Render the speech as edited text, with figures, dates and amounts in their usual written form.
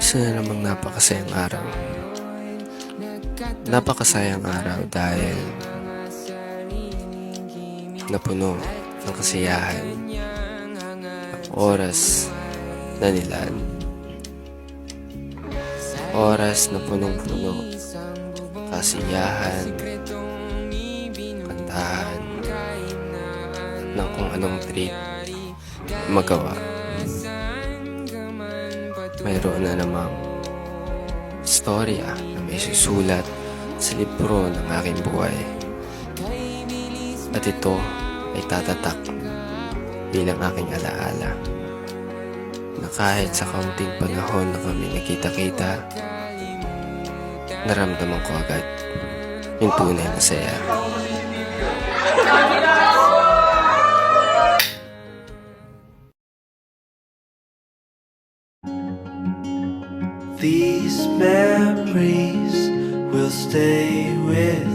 Isa na namang napakasayang araw. Napakasayang araw dahil napuno ng kasiyahan ang oras na nilaan. Oras na punong-puno, kasiyahan, kantahan, ng kung anong treat magawa. Mayroon na namang istorya na may susulat sa libro ng aking buhay. At ito ay tatatak bilang aking alaala na kahit sa kaunting panahon na kami nakita-kita, naramdaman ko agad yung tunay na saya. These memories will stay with